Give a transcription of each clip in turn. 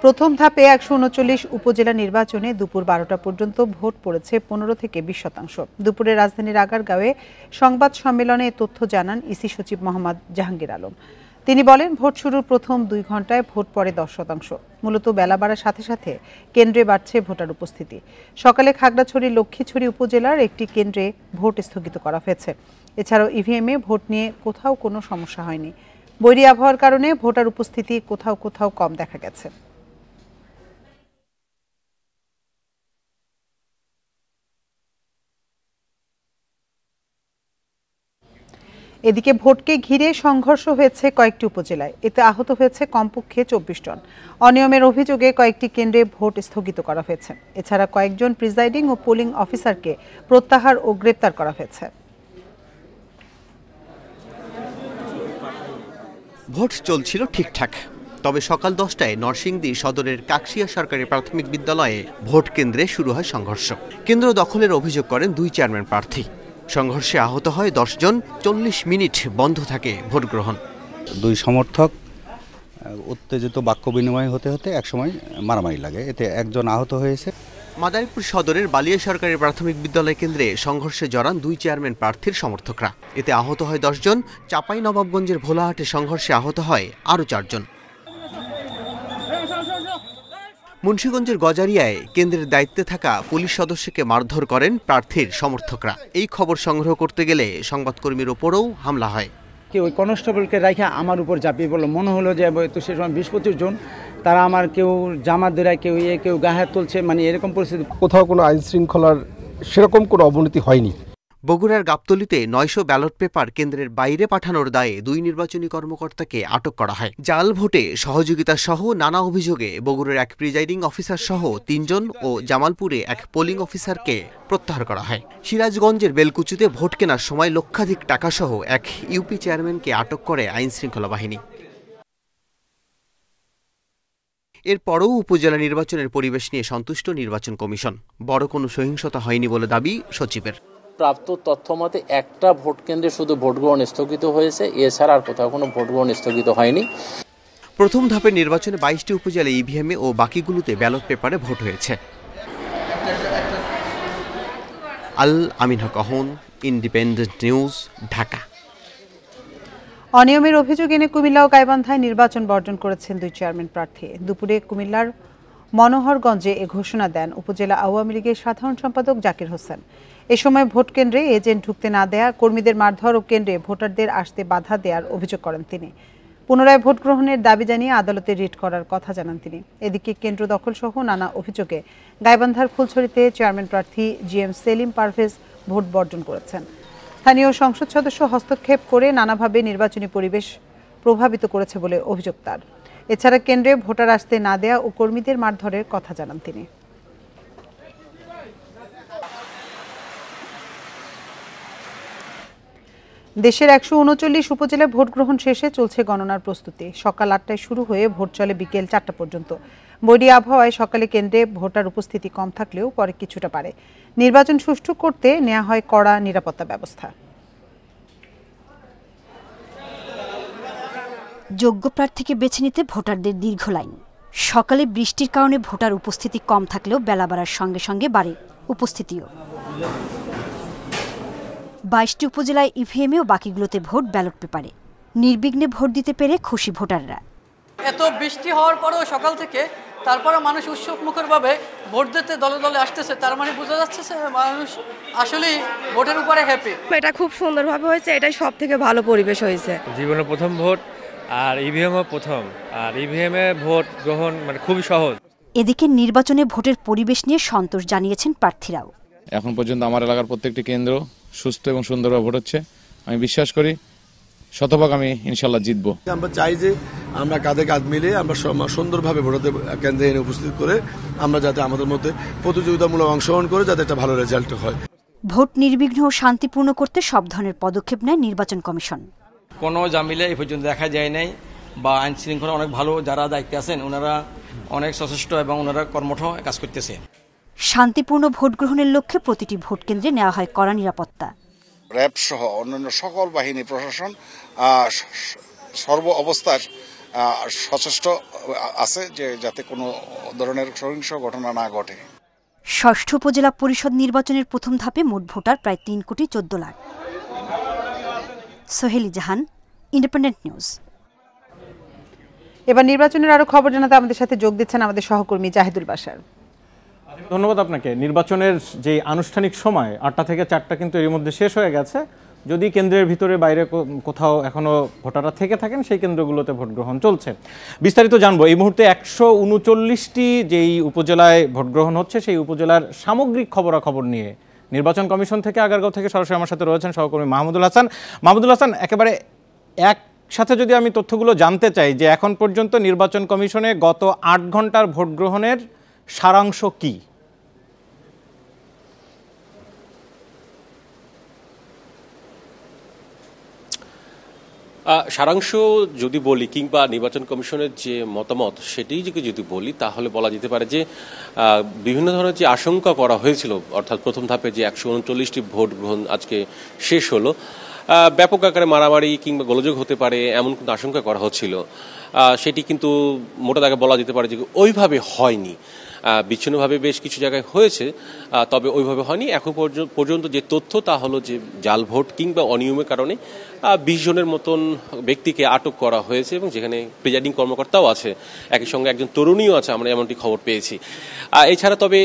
প্রথম ধাপে ১৩৯ উপজেলা নির্বাচনে দুপুর ১২টা পর্যন্ত ভোট পড়েছে ১৫ থেকে ২০%। দুপুরে রাজধানীর আগারগাঁওয়ে সংবাদ সম্মেলনে তথ্য জানান ইসি সচিব মোহাম্মদ জাহাঙ্গীর আলম। তিনি বলেন, ভোট শুরুর প্রথম ২ ঘণ্টায় ভোট পড়ে ১০%। মূলত বেলা বাড়ার সাথে সাথে কেন্দ্রে বাড়ছে ভোটার উপস্থিতি। সকালে খাগড়াছড়ি লক্ষ্মীছড়ি উপজেলার একটি কেন্দ্রে ভোট স্থগিত করা হয়েছে। এছাড়াও ইভিএমে ভোট নিয়ে কোথাও কোনো সমস্যা হয়নি। বৈরী আবহাওয়ার কারণে ভোটার উপস্থিতি কোথাও কোথাও কম দেখা গেছে। এদিকে ভোটকে ঘিরে সংঘর্ষ হয়েছে কয়েকটি উপজেলায়। এতে আহত হয়েছে কমপক্ষে ২৪ জন। অনিয়মের অভিযোগে কয়েকটি কেন্দ্রে ভোট স্থগিত করা হয়েছে। এছাড়া কয়েকজন প্রিজাইডিং ও পোলিং অফিসারকে প্রত্যাহার ও গ্রেপ্তার করা হয়েছে। ভোট চলছিল ঠিকঠাক, তবে সকাল ১০টায় নরসিংদী সদরের কাকশিয়া সরকারি প্রাথমিক বিদ্যালয়ে ভোট কেন্দ্রে শুরু হয় সংঘর্ষ। কেন্দ্র দখলের অভিযোগ করেন ২ চেয়ারম্যান প্রার্থী। সংঘর্ষে আহত হয় ১০ জন। ৪০ মিনিট বন্ধ থাকে ভোট গ্রহণ। ২ সমর্থক উত্তেজিত বাক্য বিনিময় হতে হতে একসময় মারামারি লাগে, এতে একজন আহত হয়েছে। মাদারীপুর সদরের বালিয়া সরকারি প্রাথমিক বিদ্যালয় কেন্দ্রে সংঘর্ষে জড়ান ২ চেয়ারম্যান প্রার্থীর সমর্থকরা। এতে আহত হয় ১০ জন। চাঁপাইনবাবগঞ্জের ভোলাহাটে সংঘর্ষে আহত হয় আরও ৪ জন। মুন্সিগঞ্জের গজারিয়ায় কেন্দ্রের দায়িত্বে থাকা পুলিশ সদস্যকে মারধর করেন প্রার্থীর সমর্থকরা। এই খবর সংগ্রহ করতে গেলে সংবাদকর্মীর ওপরও হামলা হয়। ওই কনস্টেবলকে রাখা আমার উপর ঝাঁপিয়ে পড়লো। মনে হলো যে তো সে সময় ২০-২৫ জন, তারা আমার কেউ জামাত ধরে, কেউ গায়ে হাত তুলছে, মানে এরকম পরিস্থিতি। কোথাও কোনো আইন শৃঙ্খলার সেরকম কোনো অবনতি হয়নি। বগুড়ার গাবতলীতে ৯০০ ব্যালট পেপার কেন্দ্রের বাইরে পাঠানোর দায়ে ২ নির্বাচনী কর্মকর্তাকে আটক করা হয়। জাল ভোটে সহযোগিতা সহ নানা অভিযোগে বগুড়ার এক প্রিজাইডিং অফিসার সহ ৩ জন ও জামালপুরে এক পোলিং অফিসারকে প্রত্যাহার করা হয়। সিরাজগঞ্জের বেলকুচিতে ভোট কেনার সময় লক্ষাধিক টাকাসহ এক ইউপি চেয়ারম্যানকে আটক করে আইন শৃঙ্খলা বাহিনী। এরপরও উপজেলা নির্বাচনের পরিবেশ নিয়ে সন্তুষ্ট নির্বাচন কমিশন। বড় কোনো সহিংসতা হয়নি বলে দাবি সচিবের। প্রাপ্ত তথ্য মতে একটা ভোট কেন্দ্রে শুধু ভোট গ্রহণ স্থগিত হয়েছে, এছাড়া আর কোথাও কোনো ভোট গ্রহণ স্থগিত হয়নি। প্রথম ধাপের নির্বাচনে ২২টি উপজেলায় ইভিএমে ও বাকিগুলোতে ব্যালট পেপারে ভোট হয়েছে। আল আমিন হক অহন, ইন্ডিপেন্ডেন্ট নিউজ, ঢাকা। অনিয়মের অভিযোগ এনে কুমিল্লা ও গাইবান্ধায় নির্বাচন বর্জন করেছেন ২ চেয়ারম্যান প্রার্থী। দুপুরে কুমিল্লার মনোহরগঞ্জে এ ঘোষণা দেন উপজেলা আওয়ামী লীগের সাধারণ সম্পাদক জাকির হোসেন। এ সময় ভোট কেন্দ্রে এজেন্ট ঢুকতে না দেয়া, কর্মীদের মারধর ও কেন্দ্রে ভোটারদের আসতে বাধা দেওয়ার অভিযোগ করেন তিনি। পুনরায় ভোট গ্রহণের দাবি জানিয়ে আদালতে রিট করার কথা জানান তিনি। এদিকে কেন্দ্র দখল সহ নানা অভিযোগে গাইবান্ধার ফুলছড়িতে চেয়ারম্যান প্রার্থী জিএম সেলিম পারভেজ ভোট বর্জন করেছেন। স্থানীয় সংসদ সদস্য হস্তক্ষেপ করে নানাভাবে নির্বাচনী পরিবেশ প্রভাবিত করেছে বলে অভিযোগ তার। এছাড়া কেন্দ্রে ভোটার আসতে না দেয়া ও কর্মীদের মারধরের কথা জানান তিনি। দেশের ১৩৯ উপজেলায় ভোট গ্রহণ শেষে চলছে গণনার প্রস্তুতি। সকাল ৮টায় শুরু হয়ে ভোট চলে বিকেল ৪টা পর্যন্ত। বৈরী আবহাওয়ায় সকালে কেন্দ্রে ভোটার উপস্থিতি কম থাকলেও পরে কিছুটা বাড়ে। নির্বাচন সুষ্ঠু করতে নেওয়া হয় কড়া নিরাপত্তা ব্যবস্থা। যোগ্য প্রার্থীকে বেছে নিতে ভোটারদের দীর্ঘ লাইন। সকালে বৃষ্টির কারণে ভোটার উপস্থিতি কম থাকলেও বেলা বাড়ার সঙ্গে সঙ্গে বাড়ে উপস্থিতিও। ২২টি উপজেলায় ইভিএমে ও বাকিগুলোতে ভোট ব্যালট পেপারে। নির্বিঘ্নে ভোট দিতে পেরে খুশি ভোটাররা। এত বৃষ্টি হওয়ার পরেও সকাল থেকে তারপরে মানুষ উৎসব মুখরভাবে ভোট দিতে দলে দলে আসতেছে, তার মানে বোঝা যাচ্ছে মানুষ আসলেই ভোটের উপরে হ্যাপি। এটা খুব সুন্দরভাবে হয়েছে, এটাই সব থেকে ভালো পরিবেশ হয়েছে। জীবনের প্রথম ভোট, আর ইভিএমও প্রথম, আর ইভিএমে ভোট গ্রহণ মানে খুবই সহজ। এদিকে নির্বাচনে ভোটের পরিবেশ নিয়ে সন্তোষ জানিয়েছেন প্রার্থীরাও। এখন পর্যন্ত আমার এলাকার প্রত্যেকটি কেন্দ্র সুস্থ এবং সুন্দরভাবে ভোট হচ্ছে। আমি বিশ্বাস করি শতভাগ আমি ইনশাল্লাহ জিতবো। আমরা চাই যে আমরা কাঁধে কাঁধ মিলে আমরা সুন্দরভাবে ভোটার কেন্দ্রে এনে উপস্থিত করে আমরা যাতে আমাদের মধ্যে প্রতিযোগিতামূলক অংশগ্রহণ করে যাতে একটা ভালো রেজাল্ট হয়। ভোট নির্বিঘ্ন ও শান্তিপূর্ণ করতে সব ধরনের পদক্ষেপ নেয় নির্বাচন কমিশন। কোনো ঝামেলা এই পর্যন্ত দেখা যায় নাই, বা আইন শৃঙ্খলা অনেক ভালো, যারা দায়িত্বে আছেন ওনারা অনেক সচেষ্ট এবং ওনারা কর্মঠ কাজ করতেছে। শান্তিপূর্ণ ভোট গ্রহণের লক্ষ্যে প্রতিটি ভোট কেন্দ্রে নেওয়া হয় কড়া নিরাপত্তা। র্যাব সহ অন্যান্য সকল বাহিনী প্রশাসন সর্ব অবস্থায় সচেষ্ট আছে যে যাতে কোনো ধরনের সহিংস ঘটনা না ঘটে। ষষ্ঠ উপজেলা পরিষদ নির্বাচনের প্রথম ধাপে মোট ভোটার প্রায় 3,14 লাখ। সোহেলি জাহান, ইন্ডিপেন্ডেন্ট নিউজ। এবার নির্বাচনের আরো খবর জানাতে আমাদের সাথে যোগ দিচ্ছেন আমাদের সহকর্মী জাহিদুল বাশার। ধন্যবাদ আপনাকে। নির্বাচনের যে আনুষ্ঠানিক সময় 8টা থেকে 4টা কিন্তু এর মধ্যে শেষ হয়ে গেছে। যদি কেন্দ্রের ভিতরে বাইরে কোথাও এখনো ভোটাররা থেকে থাকেন সেই কেন্দ্রগুলোতে ভোট গ্রহণ চলছে। বিস্তারিত জানবো। এই মুহূর্তে 139টি যেই উপজেলায় ভোট গ্রহণ হচ্ছে সেই উপজেলার সামগ্রিক খবরাখবর নিয়ে নির্বাচন কমিশন থেকে আগারগাঁও থেকে সরাসরি আমার সাথে রয়েছেন সহকর্মী মাহমুদুল হাসান। মাহমুদুল হাসান, একেবারে একসাথে যদি আমি তথ্যগুলো জানতে চাই যে এখন পর্যন্ত নির্বাচন কমিশনে গত 8 ঘন্টার ভোট গ্রহণের সারাংশ কি? সারাংশ যদি বলি কিংবা নির্বাচন কমিশনের যে মতামত সেটি যদি বলি তাহলে বলা যেতে পারে যে বিভিন্ন ধরনের যে আশঙ্কা করা হয়েছিল, অর্থাৎ প্রথম ধাপে যে 139টি ভোট গ্রহণ আজকে শেষ হলো, ব্যাপক আকারে মারামারি কিংবা গোলযোগ হতে পারে এমন কিন্তু আশঙ্কা করা হচ্ছিল, সেটি কিন্তু মোটা দাগে বলা যেতে পারে যে ওইভাবে হয়নি। বিচ্ছিন্নভাবে বেশ কিছু জায়গায় হয়েছে, তবে ওইভাবে হয়নি। এখন পর্যন্ত যে তথ্য তা হলো যে জাল ভোট কিংবা অনিয়মের কারণে 20 জনের মতন ব্যক্তিকে আটক করা হয়েছে এবং যেখানে প্রিজাইডিং কর্মকর্তাও আছে, একই সঙ্গে একজন তরুণীও আছে, আমরা এমনটি খবর পেয়েছি। এছাড়া তবে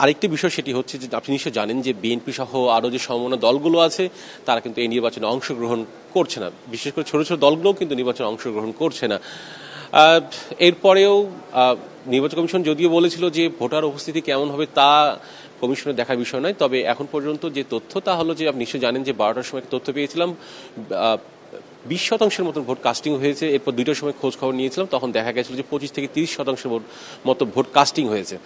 আরেকটি বিষয় সেটি হচ্ছে যে আপনি নিশ্চয় জানেন যে বিএনপি সহ আরও যে সমমনা দলগুলো আছে তারা কিন্তু এই নির্বাচনে অংশগ্রহণ করছে না, বিশেষ করে ছোট ছোট দলগুলোও কিন্তু নির্বাচনে অংশগ্রহণ করছে না। এরপরেও নির্বাচন কমিশন যদিও বলেছিল যে ভোটার উপস্থিতি কেমন হবে তা কমিশনের দেখার বিষয় নয়, তবে এখন পর্যন্ত যে তথ্য তা হলো যে আপনি নিশ্চয় জানেন যে 12টার সময় তথ্য পেয়েছিলাম 20% মতন ভোট কাস্টিং হয়েছে। এরপর 2টার সময় খোঁজ খবর নিয়েছিলাম, তখন দেখা গেছিল যে 25 থেকে 30% মতো ভোট কাস্টিং হয়েছে।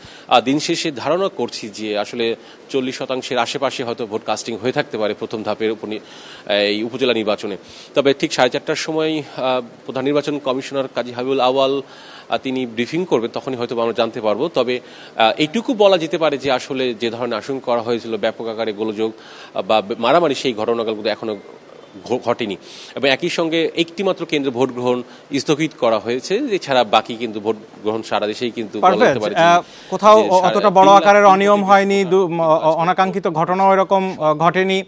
দিন শেষে ধারণা করছি যে আসলে 40%-এর আশেপাশে হয়তো ভোট কাস্টিং হয়ে থাকতে পারে প্রথম ধাপের এই উপজেলা নির্বাচনে। তবে ঠিক 4:30টার সময় প্রধান নির্বাচন কমিশনার কাজী হাবিবুল আওয়াল তিনি ব্রিফিং করবেন, তখনই হয়তো আমরা জানতে পারবো। তবে এইটুকু বলা যেতে পারে যে আসলে যে ধরনের আশঙ্কা করা হয়েছিল ব্যাপক আকারে গোলযোগ বা মারামারি সেই ঘটনাগুলো এখনো ঘটেনি এবং একই সঙ্গে একটি মাত্র কেন্দ্রে ভোট গ্রহণ স্থগিত করা হয়েছে, এছাড়া বাকি কিন্তু ভোট গ্রহণ সারা দেশেই কিন্তু কোথাও অতটা বড় আকারের অনিয়ম হয়নি, অনাকাঙ্ক্ষিত ঘটনাও এরকম ঘটেনি।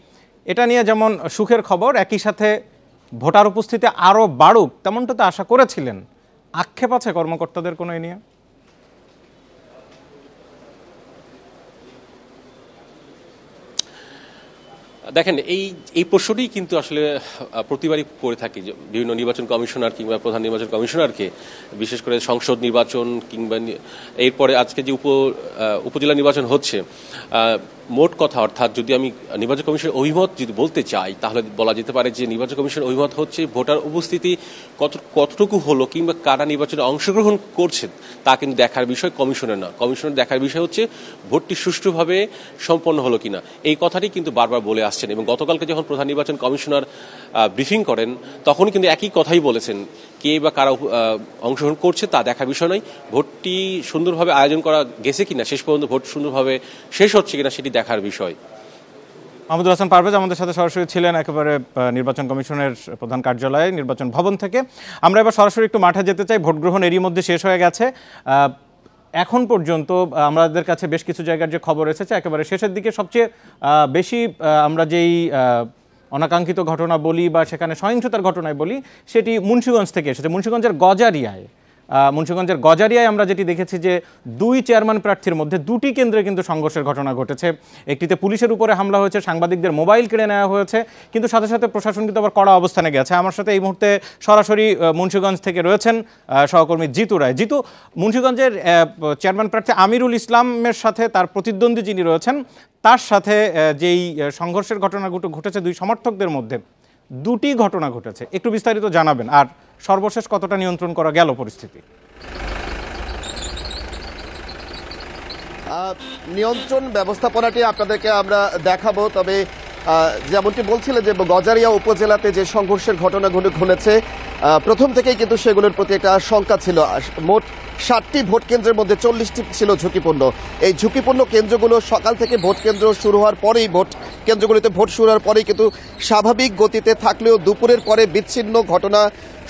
এটা নিয়ে যেমন সুখের খবর, একই সাথে ভোটার উপস্থিতি আরো বাড়ুক তেমনটা তো আশা করেছিলেন। আক্ষেপ আছে কর্মকর্তাদের কোনো এ নিয়ে? দেখেন, এই প্রশ্নটি কিন্তু আসলে প্রতিবারই করে থাকি বিভিন্ন নির্বাচন কমিশনার কিংবা প্রধান নির্বাচন কমিশনারকে, বিশেষ করে সংসদ নির্বাচন কিংবা এরপরে আজকে যে উপজেলা নির্বাচন হচ্ছে। মোট কথা, অর্থাৎ যদি আমি নির্বাচন কমিশনের অভিমত যদি বলতে চাই তাহলে বলা যেতে পারে যে নির্বাচন কমিশনের অভিমত হচ্ছে ভোটার উপস্থিতি কতটুকু হলো কিংবা কারা নির্বাচনে অংশগ্রহণ করছে তা কিন্তু দেখার বিষয় কমিশনের না। কমিশনের দেখার বিষয় হচ্ছে ভোটটি সুষ্ঠুভাবে সম্পন্ন হলো কিনা। এই কথাটি কিন্তু বারবার বলে আসছেন এবং গতকালকে যখন প্রধান নির্বাচন কমিশনার ব্রিফিং করেন তখন কিন্তু একই কথাই বলেছেন, কে বা কারা অংশগ্রহণ করছে তা দেখার বিষয় নয়, ভোটটি সুন্দরভাবে আয়োজন করা গেছে কিনা, শেষ পর্যন্ত ভোট সুন্দরভাবে শেষ হচ্ছে কিনা সেটি দেখার বিষয়। মাহমুদুল হাসান পারভেজ আমাদের সাথে সরাসরি ছিলেন একেবারে নির্বাচন কমিশনের প্রধান কার্যালয়ে নির্বাচন ভবন থেকে। আমরা এবার সরাসরি একটু মাঠে যেতে চাই। ভোট গ্রহণ এরই মধ্যে শেষ হয়ে গেছে। এখন পর্যন্ত আমাদের কাছে বেশ কিছু জায়গার যে খবর এসেছে একেবারে শেষের দিকে সবচেয়ে বেশি আমরা যেই অনাকাঙ্ক্ষিত ঘটনা বলি বা সেখানে সহিংসতার ঘটনায় বলি সেটি মুন্সিগঞ্জ থেকে এসেছে। মুন্সিগঞ্জের গজারিয়ায় আমরা যেটি দেখেছি যে 2 চেয়ারম্যান প্রার্থীর মধ্যে 2টি কেন্দ্রে কিন্তু সংঘর্ষের ঘটনা ঘটেছে। একটিতে পুলিশের উপরে হামলা হয়েছে, সাংবাদিকদের মোবাইল কেড়ে নেওয়া হয়েছে, কিন্তু সাথে সাথে প্রশাসন কিন্তু আবার কড়া অবস্থানে গেছে। আমার সাথে এই মুহূর্তে সরাসরি মুন্সিগঞ্জ থেকে রয়েছেন সহকর্মী জিতু রায়। জিতু, মুন্সিগঞ্জের চেয়ারম্যান প্রার্থী আমিরুল ইসলামের সাথে তার প্রতিদ্বন্দ্বী যিনি রয়েছেন তার সাথে যেই সংঘর্ষের ঘটনা ঘটেছে 2 সমর্থকদের মধ্যে, 2টি ঘটনা ঘটেছে, একটু বিস্তারিত জানাবেন। আর সর্বশেষ কতটা নিয়ন্ত্রণ করা গেল পরিস্থিতি? নিয়ন্ত্রণ ব্যবস্থাপনাটি আপনাদেরকে আমরা দেখাবো, তবে যেমনটি বলছিলেন যে গজারিয়া উপজেলাতে যে সংঘর্ষের ঘটনা ঘটেছে প্রথম থেকেই কিন্তু সেগুলোর প্রতি একটা শঙ্কা ছিল। মোট 60টি ভোট কেন্দ্রের মধ্যে 40টি ছিল ঝুঁকিপূর্ণ। এই ঝুঁকিপূর্ণ কেন্দ্রগুলো সকাল থেকে ভোট কেন্দ্র শুরু হওয়ার পরেই কেন্দ্রগুলিতে ভোট শুরু হওয়ার পরেই কিন্তু স্বাভাবিক গতিতে থাকলেও দুপুরের পরে বিচ্ছিন্ন ঘটনা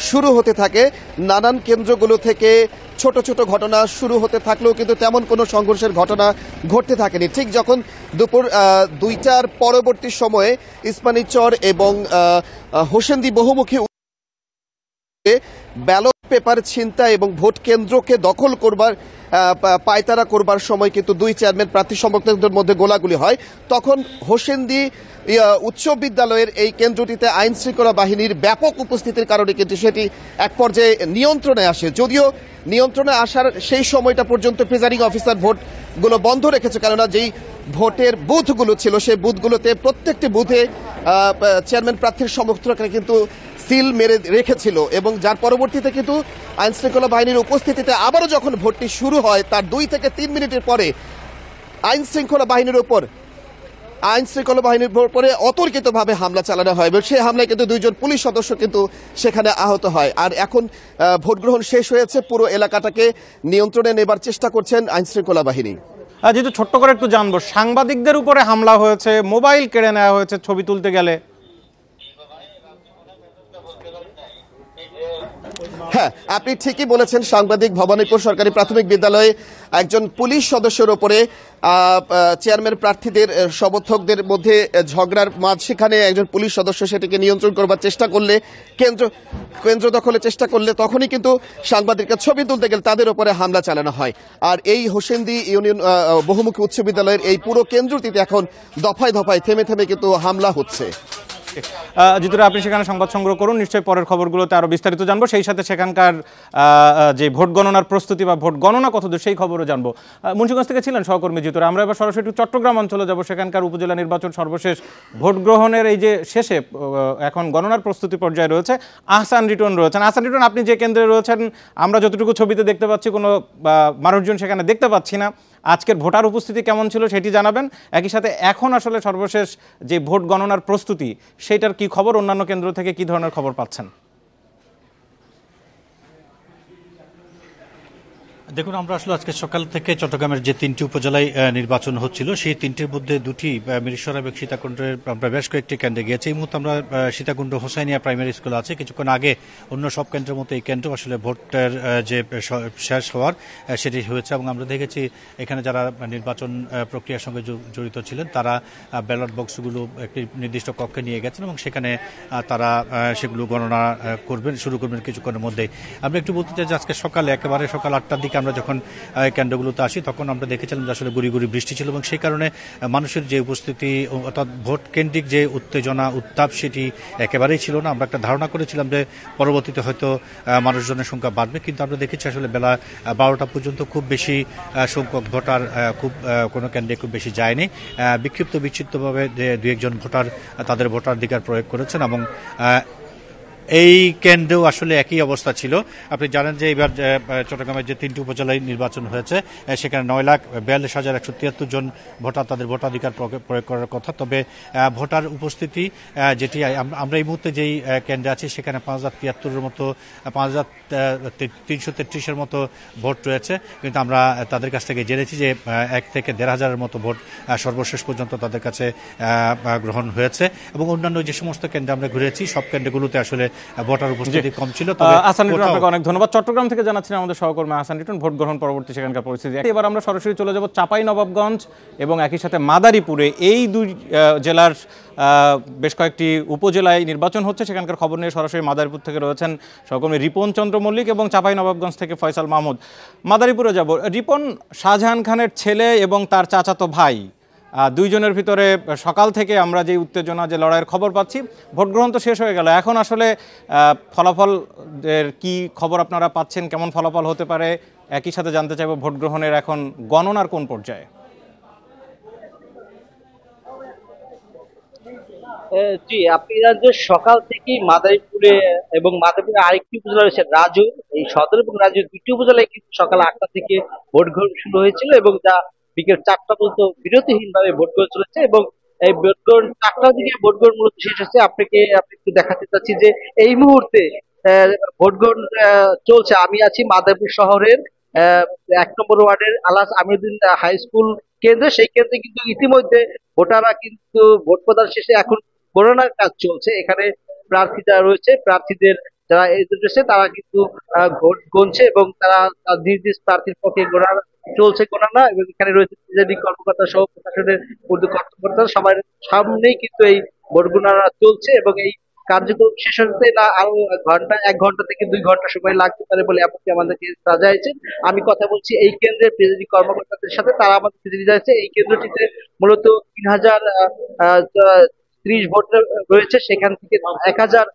শুরু হতে থাকে। নানান কেন্দ্রগুলো থেকে ছোট ছোট ঘটনা শুরু হতে থাকলেও কিন্তু তেমন কোনো সংঘর্ষের ঘটনা ঘটতে থাকেনি। ঠিক যখন দুপুর 2টার পরবর্তী সময়ে ইসমানীচর এবং হোসেন্দি বহুমুখী ব্যালট পেপার ছিনতাই এবং ভোট কেন্দ্রকে দখল করবার পায়তারা করবার সময় কিন্তু দুই চেয়ারম্যান প্রার্থী সমর্থকদের মধ্যে গোলাগুলি হয়। তখন হোসেন্দি উচ্চ বিদ্যালয়ের এই কেন্দ্রটিতে আইন শৃঙ্খলা বাহিনীর ব্যাপক উপস্থিতির কারণে কিন্তু সেটি এক পর্যায়ে নিয়ন্ত্রণে আসে। যদিও নিয়ন্ত্রণে আসার সেই সময়টা পর্যন্ত প্রিজাইডিং অফিসার ভোটগুলো বন্ধ রেখেছে, কেননা যেই ভোটের বুথগুলো ছিল সেই বুথগুলোতে প্রত্যেকটি বুথে চেয়ারম্যান প্রার্থীর সমর্থকরা কিন্তু সিল মেরে রেখেছিল এবং যার পরবর্তীতে কিন্তু আইন শৃঙ্খলা বাহিনীর উপস্থিতিতে আবারও যখন ভোটটি শুরু হয় তার 2 থেকে 3 মিনিটের পরে আইন শৃঙ্খলা বাহিনীর উপরে অতর্কিতভাবে হামলা চালানো হয় এবং সেই হামলায় কিন্তু 2 জন পুলিশ সদস্য কিন্তু সেখানে আহত হয়। আর এখন ভোট গ্রহণ শেষ হয়েছে, পুরো এলাকাটাকে নিয়ন্ত্রণে নেবার চেষ্টা করছেন আইন শৃঙ্খলা বাহিনী। যেহেতু ছোট্ট করে একটু জানবো, সাংবাদিকদের উপরে হামলা হয়েছে, মোবাইল কেড়ে নেওয়া হয়েছে ছবি তুলতে গেলে। হ্যাঁ, আপনি ঠিকই বলেছেন। সাংবাদিক ভবানীপুর সরকারি প্রাথমিক বিদ্যালয়ে একজন পুলিশ সদস্যের উপরে চেয়ারম্যান প্রার্থীদের সমর্থকদের মধ্যে ঝগড়ার সেখানে একজন পুলিশ সদস্য সেটিকে নিয়ন্ত্রণ করবার চেষ্টা করলে কেন্দ্র দখলের চেষ্টা করলে তখনই কিন্তু সাংবাদিকরা ছবি তুলতে গেলে তাদের উপরে হামলা চালানো হয়। আর এই হোসেন্দি ইউনিয়ন বহুমুখী উচ্চ বিদ্যালয়ের এই পুরো কেন্দ্রটিতে এখন দফায় দফায় থেমে থেমে কিন্তু হামলা হচ্ছে। জিতুরা, আপনি সেখানে সংবাদ সংগ্রহ করুন, নিশ্চয়ই পরের খবরগুলোতে আরো বিস্তারিত জানবো। সেই সাথে সেখানকার যে ভোট গণনার প্রস্তুতি বা ভোট গণনা কতদূর সেই খবরও জানবো। মুন্সিগঞ্জ থেকে ছিলেন সহকর্মী জিতুরা। আমরা এবার সরাসরি চট্টগ্রাম অঞ্চলে যাব। সেখানকার উপজেলা নির্বাচন সর্বশেষ ভোট গ্রহণের এই যে শেষে এখন গণনার প্রস্তুতি পর্যায়ে রয়েছে। আহসান রিটন রয়েছেন। আহসান রিটন, আপনি যে কেন্দ্রে রয়েছেন, আমরা যতটুকু ছবিতে দেখতে পাচ্ছি কোনো মানুষজন সেখানে দেখতে পাচ্ছি না। আজকের ভোটার উপস্থিতি কেমন ছিল সেটি জানাবেন। একই সাথে এখন আসলে সর্বশেষ যে ভোট গণনার প্রস্তুতি সেইটার কি খবর, অন্যান্য কেন্দ্র থেকে কি ধরনের খবর পাচ্ছেন? দেখুন, আমরা আসলে আজকে সকাল থেকে চট্টগ্রামের যে 3টি উপজেলায় নির্বাচন হচ্ছিল সেই 3টির মধ্যে 2টি মিরসরাই এবং সীতাকুণ্ডের আমরা বেশ কয়েকটি কেন্দ্রে গিয়েছি। এই মুহূর্তে আমরা সীতাকুণ্ড হোসাইনিয়া প্রাইমারি স্কুল আছে। কিছুক্ষণ আগে অন্য সব কেন্দ্রের মতো এই কেন্দ্র আসলে ভোটের যে শেষ হওয়ার সেটি হয়েছে এবং আমরা দেখেছি এখানে যারা নির্বাচন প্রক্রিয়ার সঙ্গে জড়িত ছিলেন তারা ব্যালট বক্সগুলো একটি নির্দিষ্ট কক্ষে নিয়ে গেছেন এবং সেখানে তারা সেগুলো গণনা শুরু করবেন কিছুক্ষণের মধ্যেই। আমরা একটু বলতে চাই যে আজকে একেবারে সকাল 8টার দিকে আমরা যখন কেন্দ্রগুলোতে আসি তখন আমরা দেখেছিলাম যে আসলে গুড়ি গুড়ি বৃষ্টি ছিল এবং সেই কারণে মানুষের যে উপস্থিতি অর্থাৎ ভোট কেন্দ্রিক যে উত্তেজনা উত্তাপ সেটি একেবারেই ছিল না। আমরা একটা ধারণা করেছিলাম যে পরবর্তীতে হয়তো মানুষজনের সংখ্যা বাড়বে, কিন্তু আমরা দেখেছি আসলে বেলা 12টা পর্যন্ত খুব বেশি সংখ্যক ভোটার কোনো কেন্দ্রে খুব বেশি যায়নি। বিক্ষিপ্তভাবে 2-1 ভোটার তাদের ভোটাধিকার প্রয়োগ করেছেন এবং এই কেন্দ্রেও আসলে একই অবস্থা ছিল। আপনি জানেন যে এবার চট্টগ্রামের যে 3টি উপজেলায় নির্বাচন হয়েছে সেখানে 9,42,173 জন ভোটার তাদের ভোটাধিকার প্রয়োগ করার কথা। তবে ভোটার উপস্থিতি যেটি আমরা এই মুহূর্তে যেই কেন্দ্রে আছি সেখানে 5,073-এর মতো 5,333-এর মতো ভোট রয়েছে, কিন্তু আমরা তাদের কাছ থেকে জেনেছি যে 1 থেকে 1,500-এর মতো ভোট সর্বশেষ পর্যন্ত তাদের কাছে গ্রহণ হয়েছে এবং অন্যান্য যে সমস্ত কেন্দ্রে আমরা ঘুরেছি সব কেন্দ্রগুলোতে আসলে ভোটার উপস্থিতি কম ছিল। আহসান রিটন, আপনাকে অনেক ধন্যবাদ। চট্টগ্রাম থেকে জানাচ্ছেন আমাদের সহকর্মী আহসান রিটন ভোট গ্রহণ পরবর্তী সেখানকার পরিস্থিতি। এবার আমরা সরাসরি চলে যাব চাঁপাইনবাবগঞ্জ এবং একই সাথে মাদারীপুরে। এই দুই জেলার বেশ কয়েকটি উপজেলায় নির্বাচন হচ্ছে, সেখানকার খবর নিয়ে সরাসরি মাদারীপুর থেকে রয়েছেন সহকর্মী রিপন চন্দ্র মল্লিক এবং চাঁপাইনবাবগঞ্জ থেকে ফয়সাল মাহমুদ। মাদারীপুরে যাব। রিপন, শাহজাহান খানের ছেলে এবং তার চাচাতো ভাই দুইজনের ভিতরে সকাল থেকে আমরা যে উত্তেজনা যে লড়াইয়ের খবর পাচ্ছি, ভোট গ্রহণ তো শেষ হয়ে গেল, এখন আসলে ফলাফলের কি খবর আপনারা পাচ্ছেন, কেমন ফলাফল হতে পারে? একই সাথে জানতে চাইব ভোট গ্রহণের এখন গণনার কোন পর্যায়ে? জি, আপনি যে সকাল থেকেই মাদারীপুরে এবং মাদারীপুরে আরেকটি উপজেলা রয়েছে রাজু, এই সদর এবং রাজু 2টি উপজেলায় কিন্তু সকাল 8টা থেকে ভোট গ্রহণ শুরু হয়েছিল এবং যা বিকেল 4টা পর্যন্ত বিরতিহীন ভাবে ভোট গ্রহণ চলেছে এবং এই ভোট গ্রহণ 4টার দিকে ভোট গ্রহণ মূলত শেষ হচ্ছে। আপনাকে একটু দেখাতে চাচ্ছি যে এই মুহূর্তে ভোট গ্রহণ চলছে। আমি আছি মাদারীপুর শহরের 1 নম্বর ওয়ার্ডের আলাস আমিরুদ্দিন হাই স্কুল কেন্দ্রে। সেই কেন্দ্রে কিন্তু ইতিমধ্যে ভোটাররা কিন্তু ভোট প্রদান শেষে এখন গণনার কাজ চলছে। এখানে প্রার্থী যারা রয়েছে, প্রার্থীদের যারা এজেন্ট রয়েছে তারা কিন্তু ভোট গুনছে এবং তারা নিজ নিজ প্রার্থীর পক্ষে গণনা এবং এখানে রয়েছে প্রিজাইডিং কর্মকর্তা সহ প্রশাসনের কর্মকর্তা সবার সামনেই কিন্তু এই ভোট গণনা চলছে এবং এই কার্যক্রম শেষ হতে না আরো 1 ঘন্টা থেকে 2 ঘন্টা সময় লাগতে পারে বলে এমনকি আমাদেরকে জানিয়েছে। আমি কথা বলছি এই কেন্দ্রের প্রিজাইডিং কর্মকর্তাদের সাথে, তারা আমাদেরকে জানিয়েছে এই কেন্দ্রটিতে মূলত 3030 ভোট রয়েছে, সেখান থেকে 1058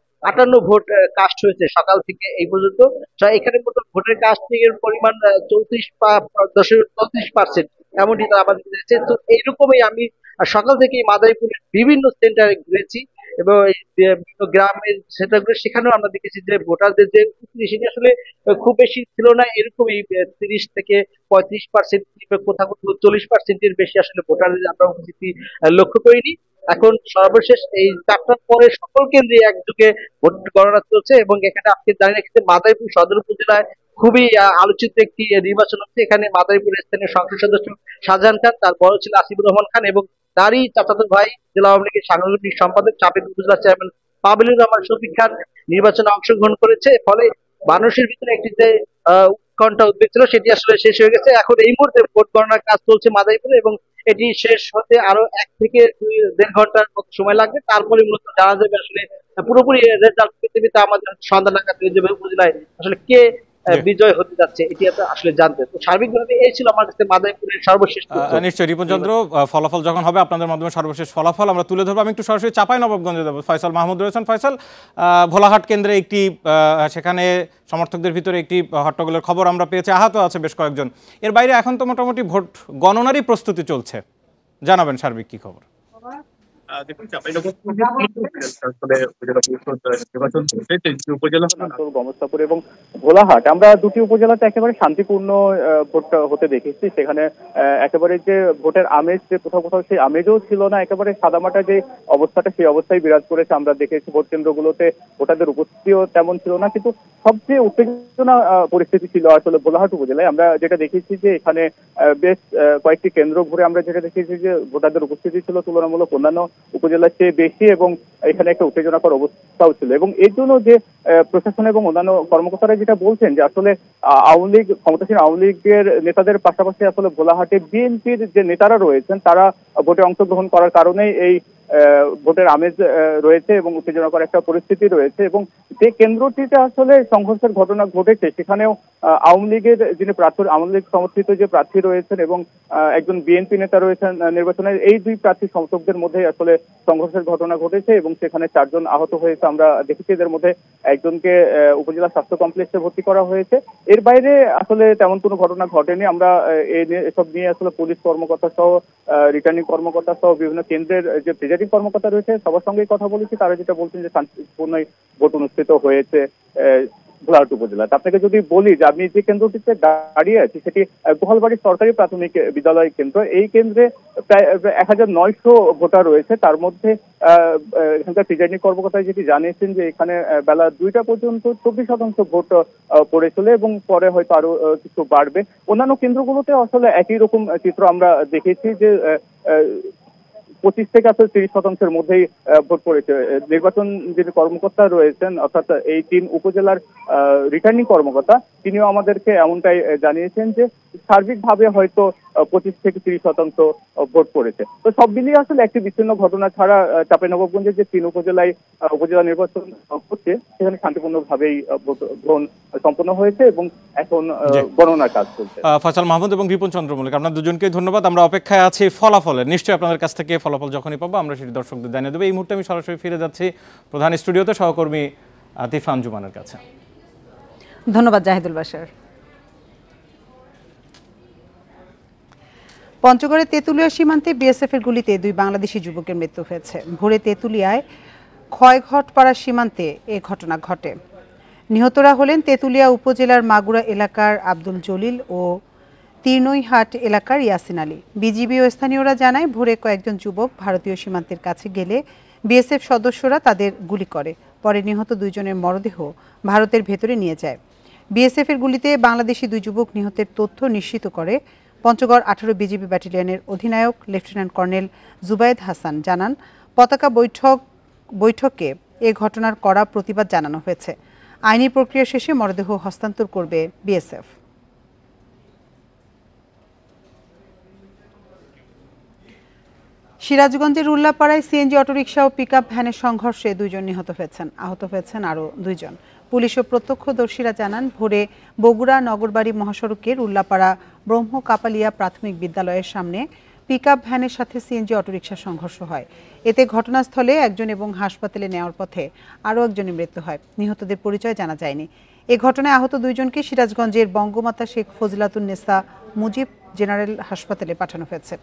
ভোট কাস্ট হয়েছে সকাল থেকে এই পর্যন্ত। এখানে মোট ভোটের কাস্টিং এর পরিমাণ 34.34%, এমনটি তারা আমাদের জানিয়েছে। তো এইরকমই আমি সকাল থেকেই মাদারীপুরের বিভিন্ন সেন্টারে ঘুরেছি এবং বিভিন্ন গ্রামের সেন্টারগুলো, সেখানেও আমরা দেখেছি যে ভোটারদের যে সেটি আসলে খুব বেশি ছিল না, এরকমই 30 থেকে 35%, কোথাও 40%-এর বেশি আসলে ভোটারদের আমরা উপস্থিতি লক্ষ্য করিনি। এখন সর্বশেষ এই 4টার পরে সকল কেন্দ্রে একযোগে ভোট গণনা চলছে এবং এখানে আপনি জানিয়ে রেখেছে মাদারীপুর সদর উপজেলায় খুবই আলোচিত একটি নির্বাচন হচ্ছে। এখানে মাদারীপুরের স্থানীয় সংসদ সদস্য শাহজাহান খান, তার বড় ছেলে আসিফুর রহমান খান এবং তারই চাচাতো ভাই জেলা আওয়ামী লীগের সাংগঠনিক সম্পাদক সাবেক উপজেলা চেয়ারম্যান পাবিলুর রহমান শফিক খান নির্বাচনে অংশগ্রহণ করেছে। ফলে মানুষের ভিতরে একটি যে উৎকণ্ঠা উদ্বেগ ছিল সেটি আসলে শেষ হয়ে গেছে। এখন এই মুহূর্তে ভোট গণনার কাজ চলছে মাদারীপুরে এবং এটি শেষ হতে আরো 1 থেকে 2.5 ঘন্টার মতো সময় লাগবে। তারপরে মূলত জানা যাবে আসলে পুরোপুরি রেজাল্ট পেতে আমাদের সন্ধ্যা নাগাদ হয়ে যাবে উপজেলায় আসলে কে বিজয় হতে যাচ্ছে, এটি আসলে জানতে। তো সার্বিকভাবে এই ছিল আমার কাছে মাদারীপুরের সর্বশেষ। নিশ্চয়ই রিপন চন্দ্র, ফলাফল যখন হবে আপনাদের মাধ্যমে সর্বশেষ ফলাফল আমরা তুলে ধরবো। আমি একটু সরাসরি চাঁপাইনবাবগঞ্জে যাবো। ফয়সাল মাহমুদ রয়েছেন। ফয়সাল, ভোলাহাট কেন্দ্রে একটি সেখানে সমর্থকদের ভিতরে একটি হট্টগোলের খবর আমরা পেয়েছি, আহত আছে বেশ কয়েকজন। এর বাইরে এখন তো মোটামুটি ভোট গণনারই প্রস্তুতি চলছে, জানাবেন সার্বিক কি খবর? দেখুন, গমস্তাপুর এবং ভোলাহাট আমরা দুটি উপজেলাতে একেবারে শান্তিপূর্ণ ভোট হতে দেখেছি। সেখানে একেবারে যে ভোটের আমেজ, যে কোথাও কোথাও সেই আমেজও ছিল না, একেবারে সাদামাটা যে অবস্থাটা সেই অবস্থায় বিরাজ করেছে। আমরা দেখেছি ভোট কেন্দ্রগুলোতে ভোটারদের উপস্থিতিও তেমন ছিল না, কিন্তু সবচেয়ে উত্তেজনা পরিস্থিতি ছিল আসলে ভোলাহাট উপজেলায়। আমরা যেটা দেখেছি যে এখানে বেশ কয়েকটি কেন্দ্র ঘুরে আমরা যেটা দেখেছি যে ভোটারদের উপস্থিতি ছিল তুলনামূলক অন্যান্য উপজেলার চেয়ে বেশি এবং এখানে একটা উত্তেজনাকর অবস্থাও ছিল। এবং এর জন্য যে প্রশাসন এবং অন্যান্য কর্মকর্তারা যেটা বলছেন যে আসলে আওয়ামী লীগ, ক্ষমতাসীন আওয়ামী লীগের নেতাদের পাশাপাশি আসলে ভোলাহাটে বিএনপির যে নেতারা রয়েছেন তারা ভোটে অংশগ্রহণ করার কারণেই এই ভোটের আমেজ রয়েছে এবং উত্তেজনাকর একটা পরিস্থিতি রয়েছে। এবং যে কেন্দ্রটিতে আসলে সংঘর্ষের ঘটনা ঘটেছে সেখানেও আওয়ামী লীগের যিনি প্রার্থী, আওয়ামী লীগ সমর্থিত যে প্রার্থী রয়েছেন এবং একজন বিএনপি নেতা রয়েছেন নির্বাচনের, এই দুই প্রার্থী সমর্থকদের মধ্যে আসলে সংঘর্ষের ঘটনা ঘটেছে এবং সেখানে 4 জন আহত হয়েছে। আমরা দেখেছি এদের মধ্যে একজনকে উপজেলা স্বাস্থ্য কমপ্লেক্সে ভর্তি করা হয়েছে। এর বাইরে আসলে তেমন কোনো ঘটনা ঘটেনি। আমরা এসব নিয়ে আসলে পুলিশ কর্মকর্তা সহ রিটার্নিং কর্মকর্তা সহ বিভিন্ন কেন্দ্রের যে প্রিজাইডিং কর্মকর্তা রয়েছে সবার সঙ্গেই কথা বলেছি। তারা যেটা বলছেন যে শান্তিপূর্ণ ভোট অনুষ্ঠিত হয়েছে ভোলাহাট উপজেলাতে। আপনাকে যদি বলি যে আমি যে কেন্দ্রটিতে দাঁড়িয়ে আছি সেটি গোহালবাড়ি সরকারি প্রাথমিক বিদ্যালয় কেন্দ্র। এই কেন্দ্রে প্রায় 1900 ভোটার রয়েছে। তার মধ্যে এখানকার প্রিজাইডিং কর্মকর্তা যেটি জানিয়েছেন যে এখানে বেলা 2টা পর্যন্ত 24% ভোট পড়েছিল এবং পরে হয়তো আরো কিছু বাড়বে। অন্যান্য কেন্দ্রগুলোতে আসলে একই রকম চিত্র আমরা দেখেছি যে 25 থেকে 30% মধ্যেই ভোট পড়েছে। নির্বাচন যিনি কর্মকর্তা রয়েছেন অর্থাৎ এই 3 উপজেলার রিটার্নিং কর্মকর্তা, তিনিও আমাদেরকে এমনটাই জানিয়েছেন যে সার্বিকভাবে হয়তো 25 থেকে 30% ভোট পড়েছে। তো সব মিলিয়ে আসলে একটি বিচ্ছিন্ন ঘটনা ছাড়া চাঁপাইনবাবগঞ্জের যে 3 উপজেলায় উপজেলা নির্বাচন হচ্ছে সেখানে শান্তিপূর্ণভাবেই ভোট গ্রহণ সম্পন্ন হয়েছে এবং এখন গণনার কাজ চলছে। ফয়সাল মাহমুদ এবং রিপন চন্দ্র মল্লিক, আপনার দুজনকেই ধন্যবাদ। আমরা অপেক্ষায় আছি ফলাফলের। নিশ্চয়ই আপনাদের কাছ থেকে ফলাফল যখনই পাবো আমরা সেটি দর্শকদের জানিয়ে দেবো। এই মুহূর্তে আমি সরাসরি ফিরে যাচ্ছি প্রধান স্টুডিওতে সহকর্মী আতিফা আঞ্জুমানের কাছে। ধন্যবাদ জাহিদুল বাশার। পঞ্চগড়ে তেঁতুলিয়া সীমান্তে বিএসএফ এর গুলিতে 2 বাংলাদেশি যুবকের মৃত্যু হয়েছে। ভোরে তেঁতুলিয়ায় ক্ষয়ঘটপাড়া সীমান্তে এ ঘটনা ঘটে। নিহতরা হলেন তেঁতুলিয়া উপজেলার মাগুরা এলাকার আব্দুল জলিল ও তিরনইহাট এলাকার ইয়াসিন আলী। বিজিবি ও স্থানীয়রা জানায় ভোরে কয়েকজন যুবক ভারতীয় সীমান্তের কাছে গেলে বিএসএফ সদস্যরা তাদের গুলি করে। পরে নিহত 2 জনের মরদেহ ভারতের ভেতরে নিয়ে যায়। বিএসএফ এর গুলিতে বাংলাদেশি 2 যুবক নিহতের তথ্য নিশ্চিত করে পঞ্চগড় 18 বিজিবি ব্যাটালিয়নের অধিনায়ক লেফটেন্যান্ট কর্নেল জুবায়েদ হাসান জানান, পতাকা বৈঠকে এ ঘটনার কড়া প্রতিবাদ জানানো হয়েছে। আইনি প্রক্রিয়া শেষে মরদেহ হস্তান্তর করবে বিএসএফ। সিরাজগঞ্জের উল্লাপাড়ায় সিএনজি অটোরিকশা ও পিকআপ ভ্যানের সংঘর্ষে 2 জন নিহত হয়েছেন, আহত হয়েছেন আরও 2 জন। পুলিশ ও প্রত্যক্ষদর্শীরা জানান, ভোরে বগুড়া নগরবাড়ি মহাসড়কের উল্লাপাড়া ব্রহ্ম কাপালিয়া প্রাথমিক বিদ্যালয়ের সামনে পিকআপ ভ্যানের সাথে সিএনজি অটোরিকশার সংঘর্ষ হয়। এতে ঘটনাস্থলে একজন এবং হাসপাতালে নেওয়ার পথে আরও একজনের মৃত্যু হয়। নিহতদের পরিচয় জানা যায়নি। এ ঘটনায় আহত 2 জনকে সিরাজগঞ্জের বঙ্গমাতা শেখ ফজিলাতুন্নেসা মুজিব জেনারেল হাসপাতালে পাঠানো হয়েছে।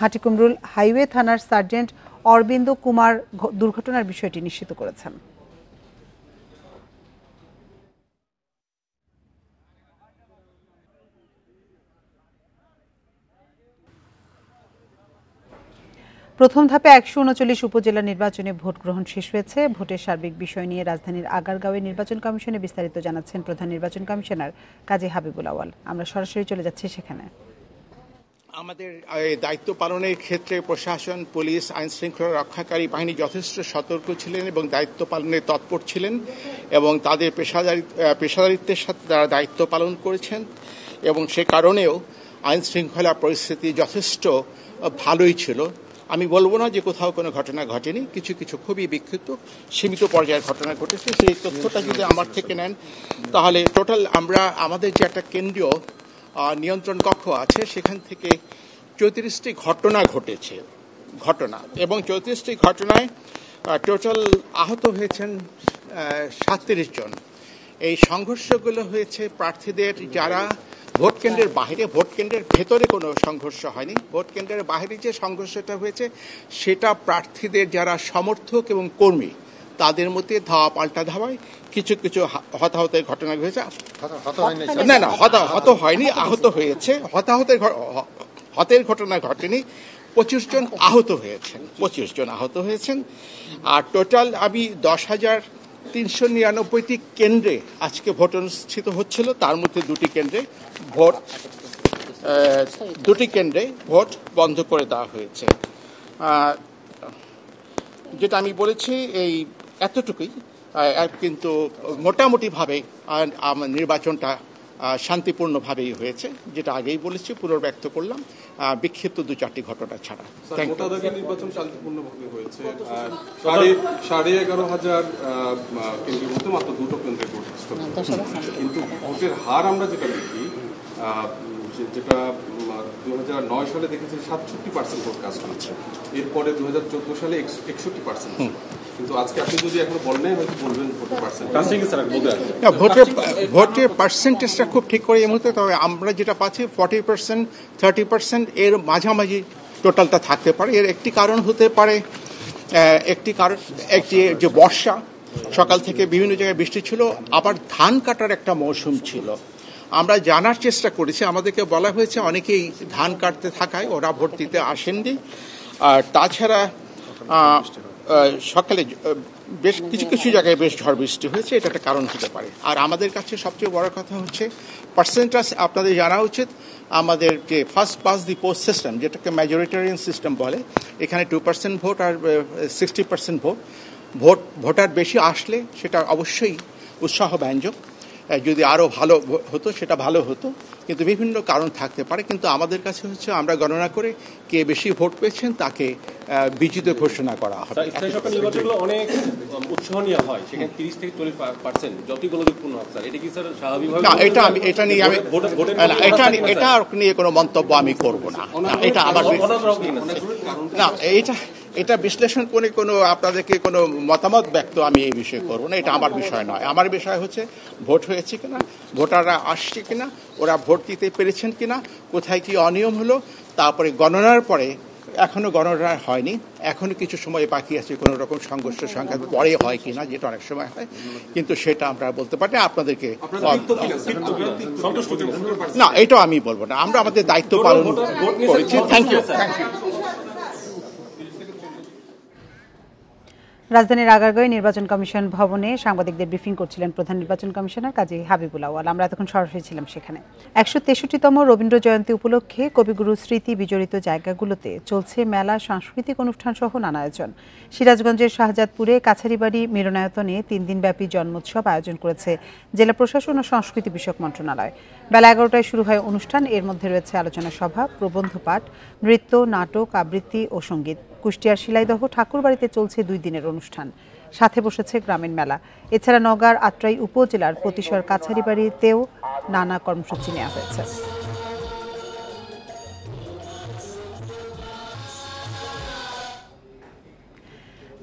হাটিকুমরুল হাইওয়ে থানার সার্জেন্ট অরবিন্দ কুমার দুর্ঘটনার বিষয়টি নিশ্চিত করেছেন। প্রথম ধাপে 139 উপজেলা নির্বাচনে ভোট গ্রহণ শেষ হয়েছে। ভোটের সার্বিক বিষয় নিয়ে রাজধানীর আগারগাঁওয়ে নির্বাচন কমিশনে বিস্তারিত জানাচ্ছেন প্রধান নির্বাচন কমিশনার কাজী হাবিবুল আওয়াল। আমরা সরাসরি চলে যাচ্ছি সেখানে। আমাদের দায়িত্ব পালনের ক্ষেত্রে প্রশাসন, পুলিশ, আইন শৃঙ্খলা রক্ষাকারী বাহিনী যথেষ্ট সতর্ক ছিলেন এবং দায়িত্ব পালনে তৎপর ছিলেন এবং তাদের পেশাদারিত্বের সাথে তারা দায়িত্ব পালন করেছেন এবং সে কারণেও আইন শৃঙ্খলা পরিস্থিতি যথেষ্ট ভালোই ছিল। আমি বলবো না যে কোথাও কোনো ঘটনা ঘটেনি, কিছু কিছু খুবই বিক্ষিপ্ত সীমিত পর্যায়ের ঘটনা ঘটেছে। সেই তথ্যটা যদি আমার থেকে নেন তাহলে টোটাল আমাদের যে একটা কেন্দ্রীয় নিয়ন্ত্রণ কক্ষ আছে সেখান থেকে 34টি ঘটনা ঘটেছে এবং 34টি ঘটনায় টোটাল আহত হয়েছেন 37 জন। এই সংঘর্ষগুলো হয়েছে প্রার্থীদের যারা ভোট কেন্দ্রের বাইরে, ভোট কেন্দ্রের ভেতরে কোনো সংঘর্ষ হয়নি। ভোট কেন্দ্রের বাইরে যে সংঘর্ষটা হয়েছে সেটা প্রার্থীদের যারা সমর্থক এবং কর্মী তাদের মধ্যে ধাওয়া পাল্টা ধাওয়ায় কিছু কিছু হতাহতের ঘটনা হয়েছে। না হত হয়নি, আহত হয়েছে। হতের ঘটনা ঘটেনি। 25 জন আহত হয়েছেন। আর টোটাল আমি 10,399টি কেন্দ্রে আজকে ভোট অনুষ্ঠিত হচ্ছিল, তার মধ্যে 2টি কেন্দ্রে ভোট বন্ধ করে দেওয়া হয়েছে। যেটা আমি বলেছি এই এতটুকুই, কিন্তু মোটামুটিভাবে নির্বাচনটা শান্তিপূর্ণভাবেই হয়েছে, যেটা আগেই বলেছি, পুনর্ব্যক্ত করলাম, বিক্ষিপ্ত 2-4টি ঘটনা ছাড়া। নির্বাচন শান্তিপূর্ণভাবে হয়েছে। 11,500 কেন্দ্রের মধ্যে মাত্র 2টো কেন্দ্রে ভোট কিন্তু ভোটের হার আমরা যেটা দেখি, যেটা 2009 সালে দেখেছি 67% ভোট কাস্ট হচ্ছে, এরপরে 2014 সালে 61%, কিন্তু আজকে আপনি যদি এখন বলেন হয়তো বলবেন ভোটের পার্সেন্টেজটা খুব ঠিক করে এই মুহূর্তে, তবে আমরা যেটা পাচ্ছি 40%, 30% এর মাঝামাঝি টোটালটা থাকতে পারে। এর একটি কারণ হতে পারে, যে বর্ষা, সকাল থেকে বিভিন্ন জায়গায় বৃষ্টি ছিল, আবার ধান কাটার একটা মৌসুম ছিল। আমরা জানার চেষ্টা করেছি, আমাদেরকে বলা হয়েছে অনেকেই ধান কাটতে থাকায় ওরা ভোট দিতে আসেননি। আর তাছাড়া সকালে বেশ কিছু জায়গায় বেশ ঝড় বৃষ্টি হয়েছে, এটা একটা কারণ হতে পারে। আর আমাদের কাছে সবচেয়ে বড় কথা হচ্ছে পার্সেন্টেজ আপনাদের জানা উচিত। আমাদের যে first pass the post system, যেটাকে মেজরিটেরিয়ান সিস্টেম বলে, এখানে 2% ভোট আর 60% ভোটার বেশি আসলে সেটা অবশ্যই উৎসাহব্যঞ্জক। যদি আরও ভালো হতো সেটা ভালো হতো, কিন্তু বিভিন্ন কারণ থাকতে পারে। কিন্তু আমাদের কাছে হচ্ছে আমরা গণনা করে কে বেশি ভোট পেয়েছেন তাকে বিজিত ঘোষণা করা হবে। নির্বাচনগুলো অনেক উৎসাহ নিয়ে হয়, সেখানে 30 থেকে 40% যতই গোলযোগপূর্ণ হোক স্যার, এটা কি স্যার স্বাভাবিকভাবে? না, এটা নিয়ে কোনো মন্তব্য আমি করব না। এটা আমার না, এটা বিশ্লেষণ করে কোনো আপনাদেরকে কোনো মতামত ব্যক্ত আমি এই বিষয়ে করবো না। এটা আমার বিষয় নয়। আমার বিষয় হচ্ছে ভোট হয়েছে কিনা, ভোটাররা আসছে কিনা, ওরা ভোট দিতে পেরেছেন কিনা, কোথায় কি অনিয়ম হলো, তারপরে গণনার পরে এখনো গণনা হয়নি, এখনো কিছু সময় বাকি আছে, কোনো রকম সংঘর্ষ সংখ্যা পরে হয় কিনা, যেটা অনেক সময় হয়, কিন্তু সেটা আমরা বলতে পারি আপনাদেরকে। না, এটা আমি বলবো না। আমরা আমাদের দায়িত্ব পালন করেছি। Thank you. রাজধানীর আগারগাঁওয়ে নির্বাচন কমিশন ভবনে সাংবাদিকদের ব্রিফিং করছিলেন প্রধান নির্বাচন কমিশনার কাজী হাবিবুল আউয়াল। আমরা এতক্ষণ সরাসরি ছিলাম সেখানে। ১৬৩তম রবীন্দ্র জয়ন্তী উপলক্ষে কবিগুরু স্মৃতি বিজড়িত জায়গাগুলোতে চলছে মেলা, সাংস্কৃতিক অনুষ্ঠান সহ নানা আয়োজন। সিরাজগঞ্জের শাহজাদপুরে কাছারিবাড়ি মিলনায়তনে ৩ দিনব্যাপী জন্মোৎসব আয়োজন করেছে জেলা প্রশাসন ও সংস্কৃতি বিষয়ক মন্ত্রণালয়। বেলা ১১টায় শুরু হয় অনুষ্ঠান। এর মধ্যে রয়েছে আলোচনা সভা, প্রবন্ধ পাঠ, নৃত্য, নাটক, আবৃত্তি ও সঙ্গীত। কুষ্টিয়ার শিলাইদহ ঠাকুরবাড়িতে চলছে 2 দিনের অনুষ্ঠান, সাথে বসেছে গ্রামীণ মেলা। এছাড়া নওগাঁর আত্রাই উপজেলার প্রতিশর কাছারিবাড়িতেও নানা কর্মসূচি নেওয়া হয়েছে।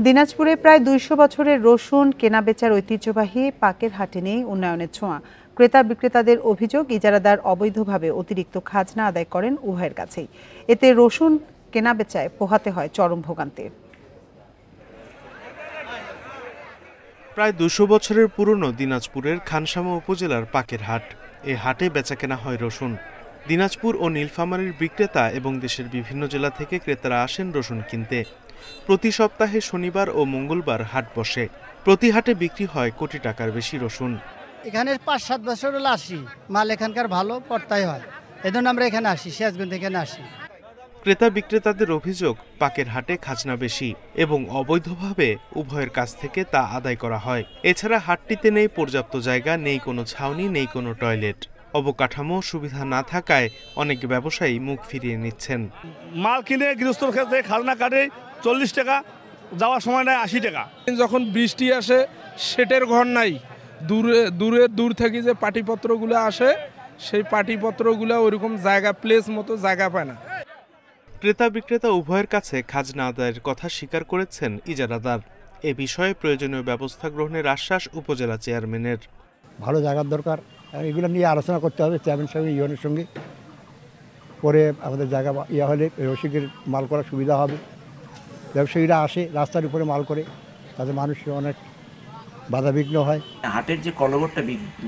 দিনাজপুরে প্রায় 200 বছরের রসুন কেনাবেচার ঐতিহ্যবাহী পাকের হাটে নেই উন্নয়নের ছোঁয়া। ক্রেতা বিক্রেতাদের অভিযোগ, ইজারাদার অবৈধভাবে অতিরিক্ত খাজনা আদায় করেন উভয়ের কাছেই। এতে রসুন কেনাবেচায় পোহাতে হয় চরম ভোগান্তি। প্রায় 200 বছরের পুরনো দিনাজপুরের খানসামা উপজেলার পাকের হাট। এ হাটে বেচাকেনা হয় রসুন। দিনাজপুর ও নীলফামারীর বিক্রেতা এবং দেশের বিভিন্ন জেলা থেকে ক্রেতারা আসেন রসুন কিনতে। প্রতি সপ্তাহে শনিবার ও মঙ্গলবার হাট বসে। প্রতি হাটে বিক্রি হয় কোটি টাকার বেশি রসুন। এখানে 5-7 বছর হলো আসি, মাল এখানকার ভালো পড়তাই হয়, এজন্য আমরা এখানে আসি, সিরাজগঞ্জ এখানে আসি। ক্রেতা বিক্রেতাদের অভিযোগ, পাকের হাটে খাজনা বেশি এবং অবৈধভাবে উভয়ের কাছ থেকে তা আদায় করা হয়। এছাড়া হাটটিতে নেই পর্যাপ্ত জায়গা, নেই কোনো ছাউনি, নেই কোনো টয়লেট। অবকাঠামো সুবিধা না থাকায় অনেক ব্যবসায়ী মুখ ফিরিয়ে নিচ্ছেন। মাল কিনে গৃহস্থর ক্ষেত্রে খাজনা কাটে 40 টাকা, যাওয়ার সময় নেয় 80 টাকা। যখন বৃষ্টি আসে সেটের ঘর নাই, দূর থেকে যে পাটিপত্রগুলো আসে সেই পাটিপত্রগুলো ওইরকম জায়গা প্লেস মতো জায়গা পায় না। ক্রেতা বিক্রেতা উভয়ের কাছে খাজনা আদায়ের কথা স্বীকার করেছেন ইজারাদার। এ বিষয়ে প্রয়োজনীয় ব্যবস্থা গ্রহণের আশ্বাস উপজেলা চেয়ারম্যানের। ভালো জায়গার দরকার, এগুলো নিয়ে আলোচনা করতে হবে চেয়ারম্যান সাহেব ইউনিয়নের সঙ্গে, পরে আমাদের জায়গা হলে রসিকের মাল করার সুবিধা হবে। ব্যবসায়ীরা আসে রাস্তার উপরে মাল করে, তাতে মানুষের অনেক বাধাবিঘ্ন হয়। হাটের যে কলবরটা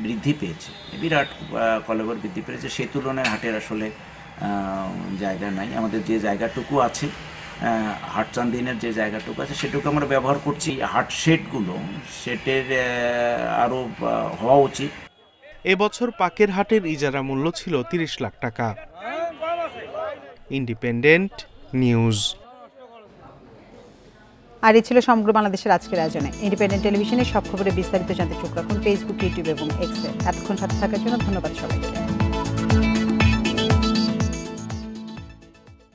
বৃদ্ধি পেয়েছে, বিরাট কলবর বৃদ্ধি পেয়েছে, সে তুলনায় হাটের আসলে জায়গা নাই। আমাদের যে জায়গাটুকু আছে, হাটচান্দিনের যে জায়গাটুকু আছে, সেটুকু আমরা ব্যবহার করছি। হাট শেডগুলো সেটের আরও হওয়া উচিত। এবছর পাকের হাটের ইজারা মূল্য ছিল 30 লাখ টাকা। Independent news. আর এই ছিল সমগ্র বাংলাদেশের আজকের আয়োজনে। ইন্ডিপেন্ডেন্ট টেলিভিশনের সব খবরে বিস্তারিত জানতে চোখ রাখুন ফেসবুক, ইউটিউব এবং এক্সে। এতক্ষণ সাথে থাকার জন্য ধন্যবাদ সবাইকে।